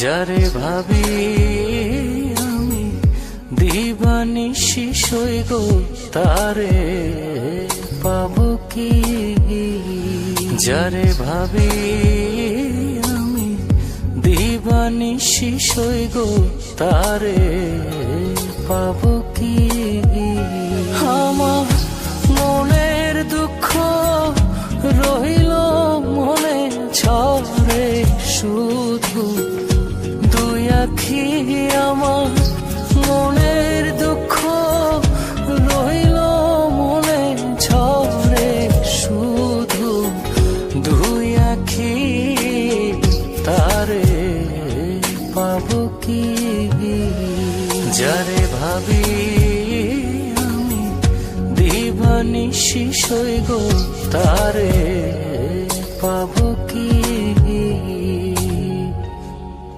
যারে ভাবি আমি দিবানিশি সই গো তারে পাবো কি। যারে ভাবি আমি দিবানিশি সই গো তারে পাবো কি। আমার মনের দুঃখ রইল মনে ছড়ে শুধু দুই আখি। আমার মনের দুঃখ রইল মনে ছড়ে শুধু দুই আখি। তারে পাবো কি। যারে ভাবি আমি দিবানিশি সই গো তারে পাবো